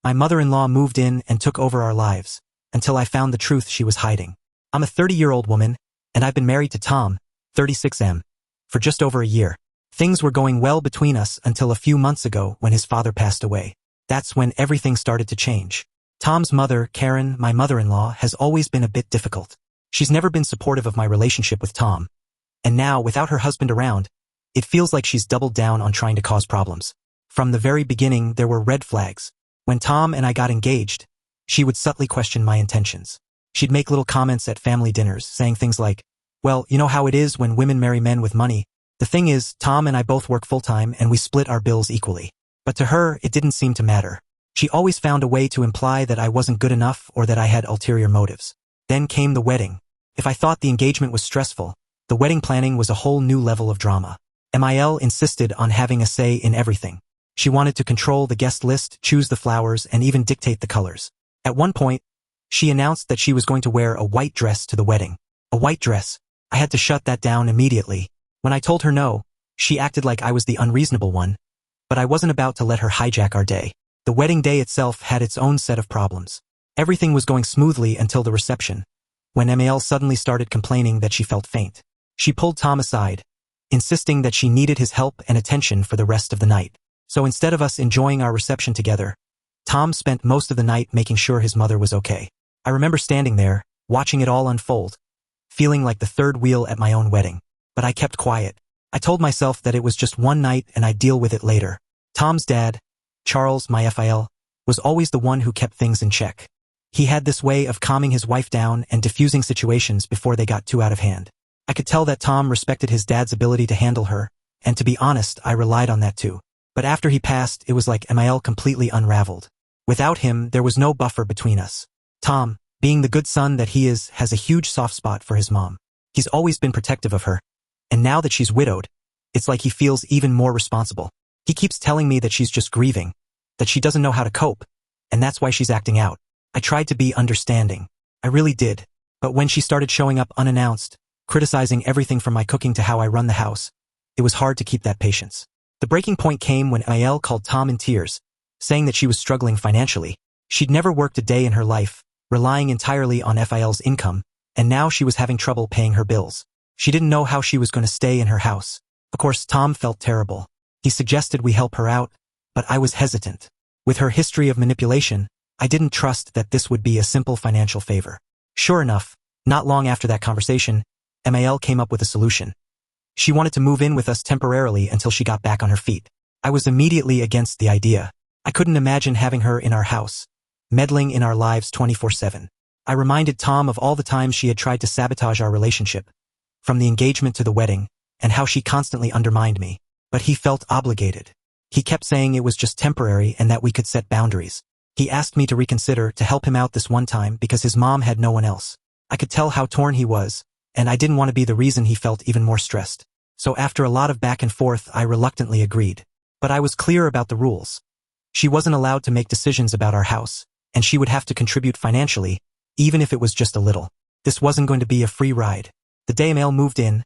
My mother-in-law moved in and took over our lives, until I found the truth she was hiding. I'm a 30-year-old woman, and I've been married to Tom, 36M, for just over a year. Things were going well between us until a few months ago when his father passed away. That's when everything started to change. Tom's mother, Karen, my mother-in-law, has always been a bit difficult. She's never been supportive of my relationship with Tom. And now, without her husband around, it feels like she's doubled down on trying to cause problems. From the very beginning, there were red flags. When Tom and I got engaged, she would subtly question my intentions. She'd make little comments at family dinners, saying things like, "Well, you know how it is when women marry men with money. The thing is, Tom and I both work full-time and we split our bills equally." But to her, it didn't seem to matter. She always found a way to imply that I wasn't good enough or that I had ulterior motives. Then came the wedding. If I thought the engagement was stressful, the wedding planning was a whole new level of drama. MIL insisted on having a say in everything. She wanted to control the guest list, choose the flowers, and even dictate the colors. At one point, she announced that she was going to wear a white dress to the wedding. A white dress. I had to shut that down immediately. When I told her no, she acted like I was the unreasonable one, but I wasn't about to let her hijack our day. The wedding day itself had its own set of problems. Everything was going smoothly until the reception, when MIL suddenly started complaining that she felt faint. She pulled Tom aside, insisting that she needed his help and attention for the rest of the night. So instead of us enjoying our reception together, Tom spent most of the night making sure his mother was okay. I remember standing there, watching it all unfold, feeling like the third wheel at my own wedding. But I kept quiet. I told myself that it was just one night and I'd deal with it later. Tom's dad, Charles, my FIL, was always the one who kept things in check. He had this way of calming his wife down and diffusing situations before they got too out of hand. I could tell that Tom respected his dad's ability to handle her, and to be honest, I relied on that too. But after he passed, it was like MIL completely unraveled. Without him, there was no buffer between us. Tom, being the good son that he is, has a huge soft spot for his mom. He's always been protective of her, and now that she's widowed, it's like he feels even more responsible. He keeps telling me that she's just grieving, that she doesn't know how to cope, and that's why she's acting out. I tried to be understanding. I really did. But when she started showing up unannounced, criticizing everything from my cooking to how I run the house, it was hard to keep that patience. The breaking point came when MIL called Tom in tears, saying that she was struggling financially. She'd never worked a day in her life, relying entirely on FIL's income, and now she was having trouble paying her bills. She didn't know how she was going to stay in her house. Of course, Tom felt terrible. He suggested we help her out, but I was hesitant. With her history of manipulation, I didn't trust that this would be a simple financial favor. Sure enough, not long after that conversation, MIL came up with a solution. She wanted to move in with us temporarily until she got back on her feet. I was immediately against the idea. I couldn't imagine having her in our house, meddling in our lives 24/7. I reminded Tom of all the times she had tried to sabotage our relationship, from the engagement to the wedding, and how she constantly undermined me. But he felt obligated. He kept saying it was just temporary and that we could set boundaries. He asked me to reconsider, to help him out this one time because his mom had no one else. I could tell how torn he was, and I didn't want to be the reason he felt even more stressed. So after a lot of back and forth, I reluctantly agreed. But I was clear about the rules. She wasn't allowed to make decisions about our house, and she would have to contribute financially, even if it was just a little. This wasn't going to be a free ride. The day MIL moved in,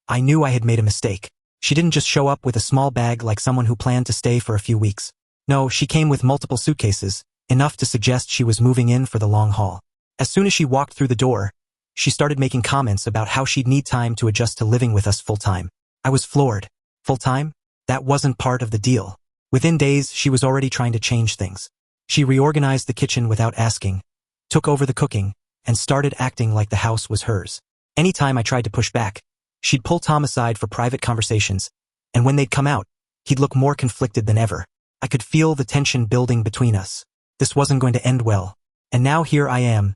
I knew I had made a mistake. She didn't just show up with a small bag like someone who planned to stay for a few weeks. No, she came with multiple suitcases, enough to suggest she was moving in for the long haul. As soon as she walked through the door, she started making comments about how she'd need time to adjust to living with us full-time. I was floored. Full-time? That wasn't part of the deal. Within days, she was already trying to change things. She reorganized the kitchen without asking, took over the cooking, and started acting like the house was hers. Anytime I tried to push back, she'd pull Tom aside for private conversations, and when they'd come out, he'd look more conflicted than ever. I could feel the tension building between us. This wasn't going to end well. And now here I am,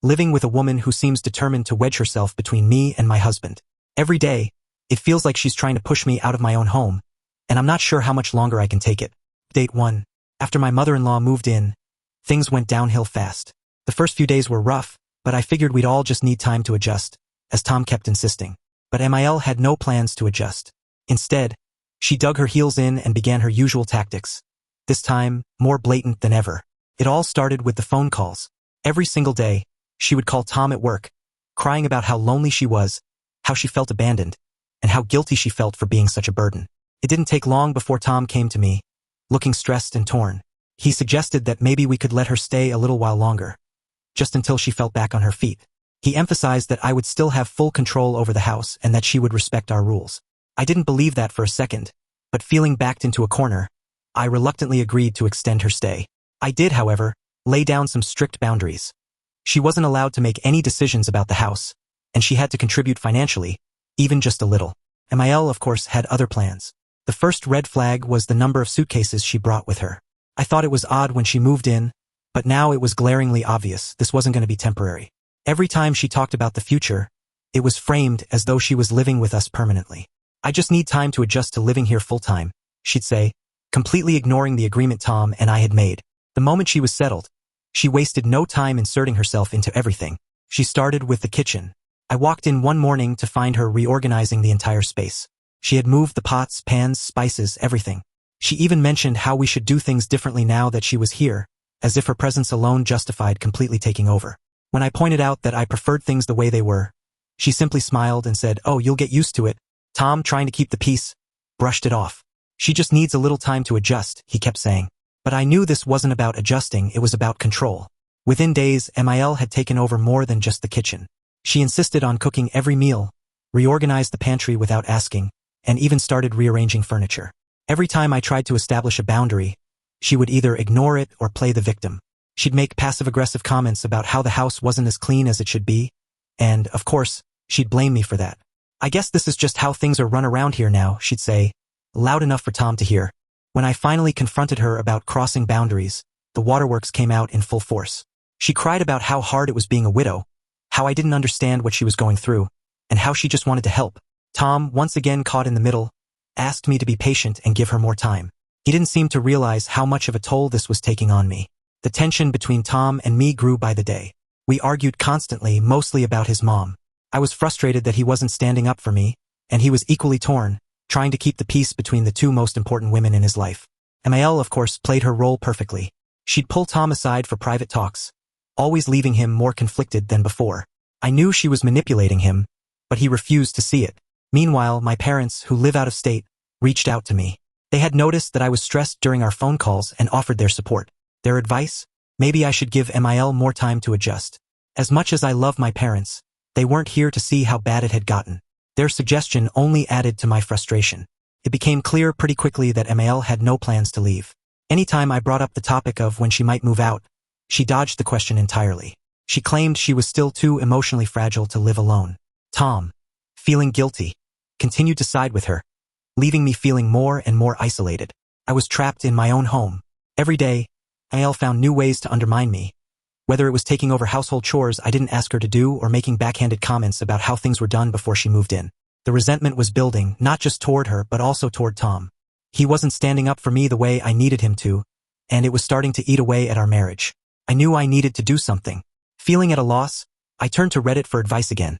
living with a woman who seems determined to wedge herself between me and my husband. Every day, it feels like she's trying to push me out of my own home, and I'm not sure how much longer I can take it. Date 1. After my mother-in-law moved in, things went downhill fast. The first few days were rough, but I figured we'd all just need time to adjust, as Tom kept insisting. But MIL had no plans to adjust. Instead, she dug her heels in and began her usual tactics. This time, more blatant than ever. It all started with the phone calls. Every single day, she would call Tom at work, crying about how lonely she was, how she felt abandoned, and how guilty she felt for being such a burden. It didn't take long before Tom came to me, looking stressed and torn. He suggested that maybe we could let her stay a little while longer, just until she felt back on her feet. He emphasized that I would still have full control over the house and that she would respect our rules. I didn't believe that for a second, but feeling backed into a corner, I reluctantly agreed to extend her stay. I did, however, lay down some strict boundaries. She wasn't allowed to make any decisions about the house, and she had to contribute financially, even just a little. Emile, of course, had other plans. The first red flag was the number of suitcases she brought with her. I thought it was odd when she moved in, but now it was glaringly obvious this wasn't going to be temporary. Every time she talked about the future, it was framed as though she was living with us permanently. I just need time to adjust to living here full-time, she'd say, completely ignoring the agreement Tom and I had made. The moment she was settled, she wasted no time inserting herself into everything. She started with the kitchen. I walked in one morning to find her reorganizing the entire space. She had moved the pots, pans, spices, everything. She even mentioned how we should do things differently now that she was here, as if her presence alone justified completely taking over. When I pointed out that I preferred things the way they were, she simply smiled and said, "Oh, you'll get used to it." Tom, trying to keep the peace, brushed it off. "She just needs a little time to adjust," he kept saying. But I knew this wasn't about adjusting, it was about control. Within days, Emile had taken over more than just the kitchen. She insisted on cooking every meal, reorganized the pantry without asking, and even started rearranging furniture. Every time I tried to establish a boundary, she would either ignore it or play the victim. She'd make passive-aggressive comments about how the house wasn't as clean as it should be, and, of course, she'd blame me for that. "I guess this is just how things are run around here now," she'd say, loud enough for Tom to hear. When I finally confronted her about crossing boundaries, the waterworks came out in full force. She cried about how hard it was being a widow, how I didn't understand what she was going through, and how she just wanted to help. Tom, once again caught in the middle, asked me to be patient and give her more time. He didn't seem to realize how much of a toll this was taking on me. The tension between Tom and me grew by the day. We argued constantly, mostly about his mom. I was frustrated that he wasn't standing up for me, and he was equally torn, trying to keep the peace between the two most important women in his life. Emile, of course, played her role perfectly. She'd pull Tom aside for private talks, always leaving him more conflicted than before. I knew she was manipulating him, but he refused to see it. Meanwhile, my parents, who live out of state, reached out to me. They had noticed that I was stressed during our phone calls and offered their support. Their advice? Maybe I should give Emile more time to adjust. As much as I love my parents, they weren't here to see how bad it had gotten. Their suggestion only added to my frustration. It became clear pretty quickly that Emile had no plans to leave. Anytime I brought up the topic of when she might move out, she dodged the question entirely. She claimed she was still too emotionally fragile to live alone. Tom, feeling guilty, continued to side with her, leaving me feeling more and more isolated. I was trapped in my own home. Every day, Emile found new ways to undermine me. Whether it was taking over household chores I didn't ask her to do or making backhanded comments about how things were done before she moved in. The resentment was building, not just toward her but also toward Tom. He wasn't standing up for me the way I needed him to, and it was starting to eat away at our marriage. I knew I needed to do something. Feeling at a loss, I turned to Reddit for advice again,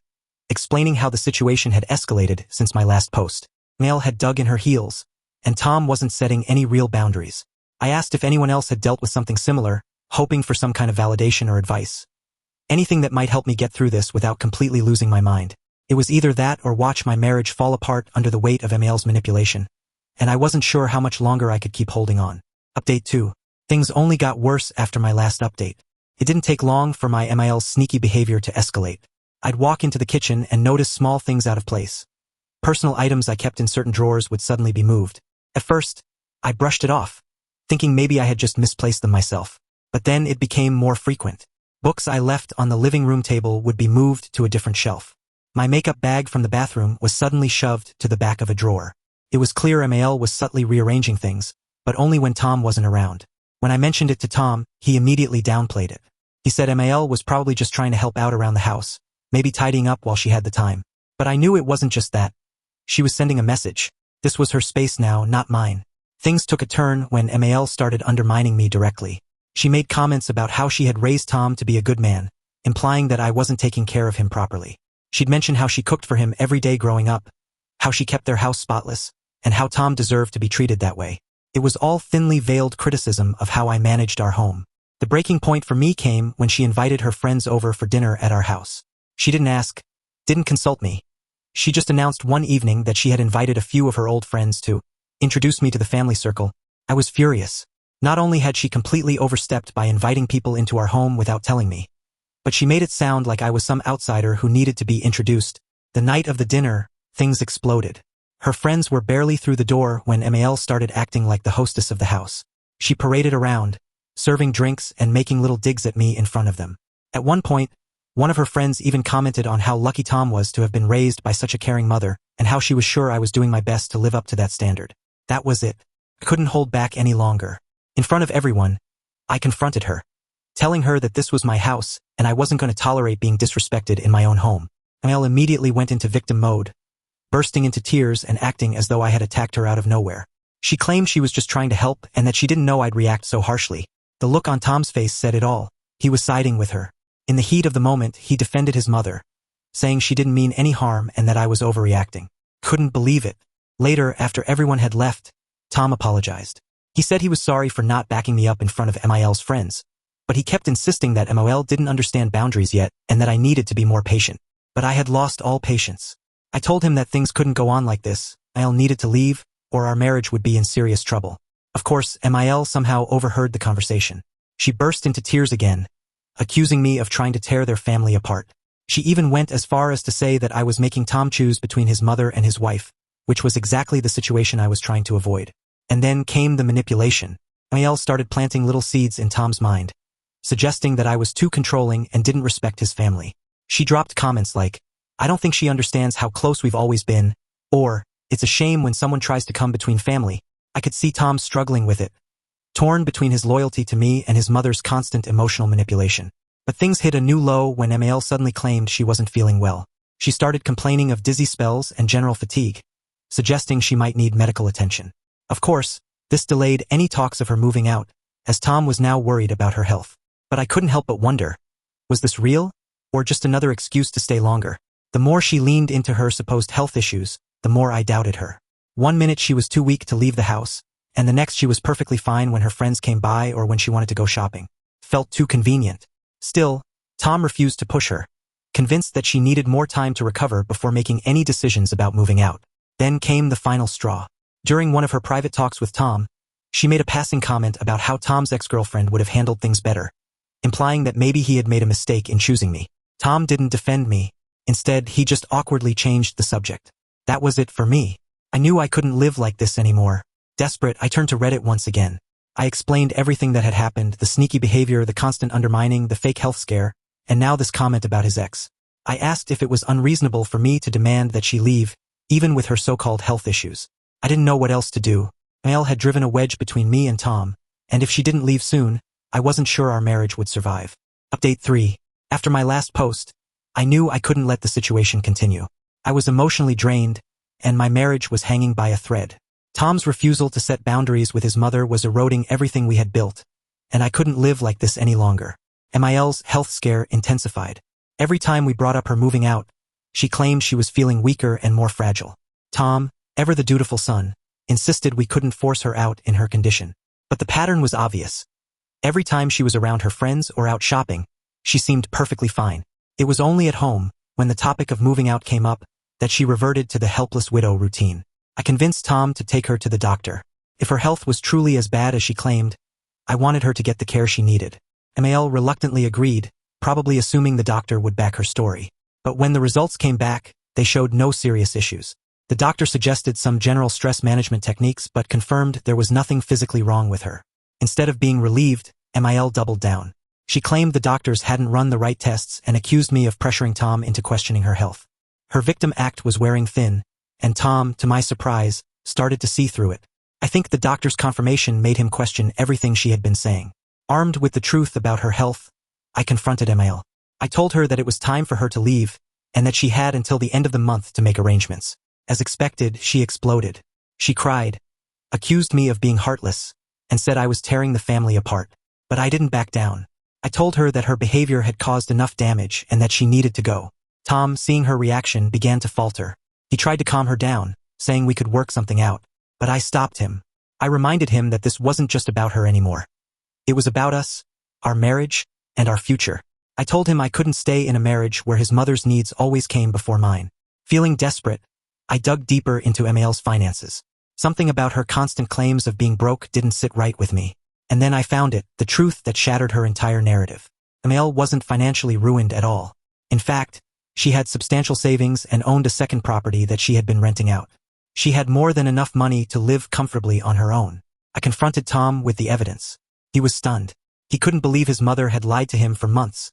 explaining how the situation had escalated since my last post. Emile had dug in her heels, and Tom wasn't setting any real boundaries. I asked if anyone else had dealt with something similar, hoping for some kind of validation or advice. Anything that might help me get through this without completely losing my mind. It was either that or watch my marriage fall apart under the weight of Emile's manipulation, and I wasn't sure how much longer I could keep holding on. Update 2. Things only got worse after my last update. It didn't take long for my Emile's sneaky behavior to escalate. I'd walk into the kitchen and notice small things out of place. Personal items I kept in certain drawers would suddenly be moved. At first, I brushed it off, thinking maybe I had just misplaced them myself. But then it became more frequent. Books I left on the living room table would be moved to a different shelf. My makeup bag from the bathroom was suddenly shoved to the back of a drawer. It was clear Emile was subtly rearranging things, but only when Tom wasn't around. When I mentioned it to Tom, he immediately downplayed it. He said Emile was probably just trying to help out around the house, maybe tidying up while she had the time. But I knew it wasn't just that. She was sending a message. This was her space now, not mine. Things took a turn when Emile started undermining me directly. She made comments about how she had raised Tom to be a good man, implying that I wasn't taking care of him properly. She'd mentioned how she cooked for him every day growing up, how she kept their house spotless, and how Tom deserved to be treated that way. It was all thinly veiled criticism of how I managed our home. The breaking point for me came when she invited her friends over for dinner at our house. She didn't ask, didn't consult me. She just announced one evening that she had invited a few of her old friends to introduce me to the family circle. I was furious. Not only had she completely overstepped by inviting people into our home without telling me, but she made it sound like I was some outsider who needed to be introduced. The night of the dinner, things exploded. Her friends were barely through the door when Mal started acting like the hostess of the house. She paraded around, serving drinks and making little digs at me in front of them. At one point, one of her friends even commented on how lucky Tom was to have been raised by such a caring mother and how she was sure I was doing my best to live up to that standard. That was it. I couldn't hold back any longer. In front of everyone, I confronted her, telling her that this was my house and I wasn't going to tolerate being disrespected in my own home. Mal immediately went into victim mode, bursting into tears and acting as though I had attacked her out of nowhere. She claimed she was just trying to help and that she didn't know I'd react so harshly. The look on Tom's face said it all. He was siding with her. In the heat of the moment, he defended his mother, saying she didn't mean any harm and that I was overreacting. Couldn't believe it. Later, after everyone had left, Tom apologized. He said he was sorry for not backing me up in front of Mal's friends, but he kept insisting that Mal didn't understand boundaries yet and that I needed to be more patient. But I had lost all patience. I told him that things couldn't go on like this. Mal needed to leave, or our marriage would be in serious trouble. Of course, Mal somehow overheard the conversation. She burst into tears again, accusing me of trying to tear their family apart. She even went as far as to say that I was making Tom choose between his mother and his wife, which was exactly the situation I was trying to avoid. And then came the manipulation. Mal started planting little seeds in Tom's mind, suggesting that I was too controlling and didn't respect his family. She dropped comments like, "I don't think she understands how close we've always been," or, "It's a shame when someone tries to come between family." I could see Tom struggling with it, torn between his loyalty to me and his mother's constant emotional manipulation. But things hit a new low when Mal suddenly claimed she wasn't feeling well. She started complaining of dizzy spells and general fatigue, suggesting she might need medical attention. Of course, this delayed any talks of her moving out, as Tom was now worried about her health. But I couldn't help but wonder, was this real, or just another excuse to stay longer? The more she leaned into her supposed health issues, the more I doubted her. One minute she was too weak to leave the house, and the next she was perfectly fine when her friends came by or when she wanted to go shopping. Felt too convenient. Still, Tom refused to push her, convinced that she needed more time to recover before making any decisions about moving out. Then came the final straw. During one of her private talks with Tom, she made a passing comment about how Tom's ex-girlfriend would have handled things better, implying that maybe he had made a mistake in choosing me. Tom didn't defend me. Instead, he just awkwardly changed the subject. That was it for me. I knew I couldn't live like this anymore. Desperate, I turned to Reddit once again. I explained everything that had happened, the sneaky behavior, the constant undermining, the fake health scare, and now this comment about his ex. I asked if it was unreasonable for me to demand that she leave, even with her so-called health issues. I didn't know what else to do. Mal had driven a wedge between me and Tom, and if she didn't leave soon, I wasn't sure our marriage would survive. Update 3. After my last post, I knew I couldn't let the situation continue. I was emotionally drained, and my marriage was hanging by a thread. Tom's refusal to set boundaries with his mother was eroding everything we had built, and I couldn't live like this any longer. Mal's health scare intensified. Every time we brought up her moving out, she claimed she was feeling weaker and more fragile. Tom, ever the dutiful son, insisted we couldn't force her out in her condition. But the pattern was obvious. Every time she was around her friends or out shopping, she seemed perfectly fine. It was only at home, when the topic of moving out came up, that she reverted to the helpless widow routine. I convinced Tom to take her to the doctor. If her health was truly as bad as she claimed, I wanted her to get the care she needed. Mal reluctantly agreed, probably assuming the doctor would back her story. But when the results came back, they showed no serious issues. The doctor suggested some general stress management techniques but confirmed there was nothing physically wrong with her. Instead of being relieved, Mal doubled down. She claimed the doctors hadn't run the right tests and accused me of pressuring Tom into questioning her health. Her victim act was wearing thin, and Tom, to my surprise, started to see through it. I think the doctor's confirmation made him question everything she had been saying. Armed with the truth about her health, I confronted Mal. I told her that it was time for her to leave, and that she had until the end of the month to make arrangements. As expected, she exploded. She cried, accused me of being heartless, and said I was tearing the family apart. But I didn't back down. I told her that her behavior had caused enough damage and that she needed to go. Tom, seeing her reaction, began to falter. He tried to calm her down, saying we could work something out. But I stopped him. I reminded him that this wasn't just about her anymore. It was about us, our marriage, and our future. I told him I couldn't stay in a marriage where his mother's needs always came before mine. Feeling desperate, I dug deeper into Mal's finances. Something about her constant claims of being broke didn't sit right with me. And then I found it, the truth that shattered her entire narrative. Amael wasn't financially ruined at all. In fact, she had substantial savings and owned a second property that she had been renting out. She had more than enough money to live comfortably on her own. I confronted Tom with the evidence. He was stunned. He couldn't believe his mother had lied to him for months,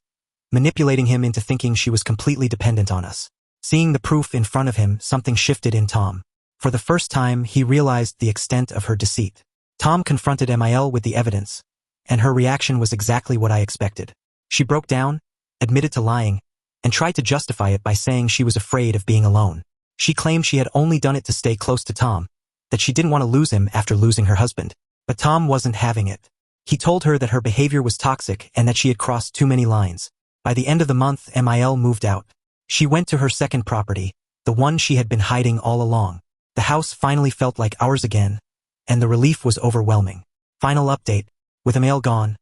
manipulating him into thinking she was completely dependent on us. Seeing the proof in front of him, something shifted in Tom. For the first time, he realized the extent of her deceit. Tom confronted Amael with the evidence, and her reaction was exactly what I expected. She broke down, admitted to lying, and tried to justify it by saying she was afraid of being alone. She claimed she had only done it to stay close to Tom, that she didn't want to lose him after losing her husband. But Tom wasn't having it. He told her that her behavior was toxic and that she had crossed too many lines. By the end of the month, Amael moved out. She went to her second property, the one she had been hiding all along. The house finally felt like ours again, and the relief was overwhelming. Final update: with Amael gone,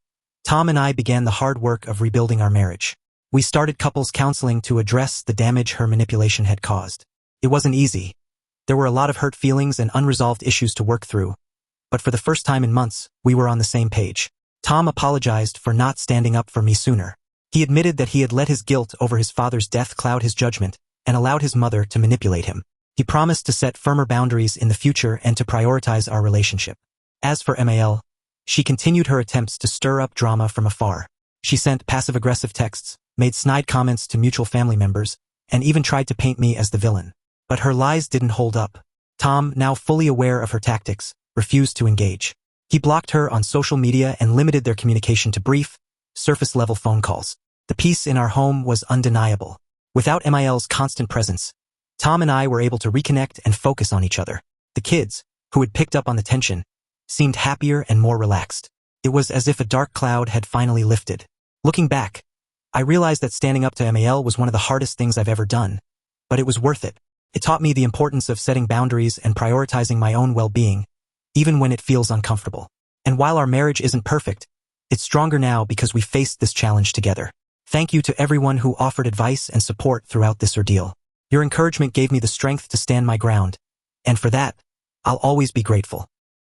Tom and I began the hard work of rebuilding our marriage. We started couples counseling to address the damage her manipulation had caused. It wasn't easy. There were a lot of hurt feelings and unresolved issues to work through. But for the first time in months, we were on the same page. Tom apologized for not standing up for me sooner. He admitted that he had let his guilt over his father's death cloud his judgment and allowed his mother to manipulate him. He promised to set firmer boundaries in the future and to prioritize our relationship. As for Amael, she continued her attempts to stir up drama from afar. She sent passive-aggressive texts, made snide comments to mutual family members, and even tried to paint me as the villain. But her lies didn't hold up. Tom, now fully aware of her tactics, refused to engage. He blocked her on social media and limited their communication to brief, surface-level phone calls. The peace in our home was undeniable. Without Amael's constant presence, Tom and I were able to reconnect and focus on each other. The kids, who had picked up on the tension, seemed happier and more relaxed. It was as if a dark cloud had finally lifted. Looking back, I realized that standing up to Amael was one of the hardest things I've ever done, but it was worth it. It taught me the importance of setting boundaries and prioritizing my own well-being, even when it feels uncomfortable. And while our marriage isn't perfect, it's stronger now because we faced this challenge together. Thank you to everyone who offered advice and support throughout this ordeal. Your encouragement gave me the strength to stand my ground, and for that, I'll always be grateful.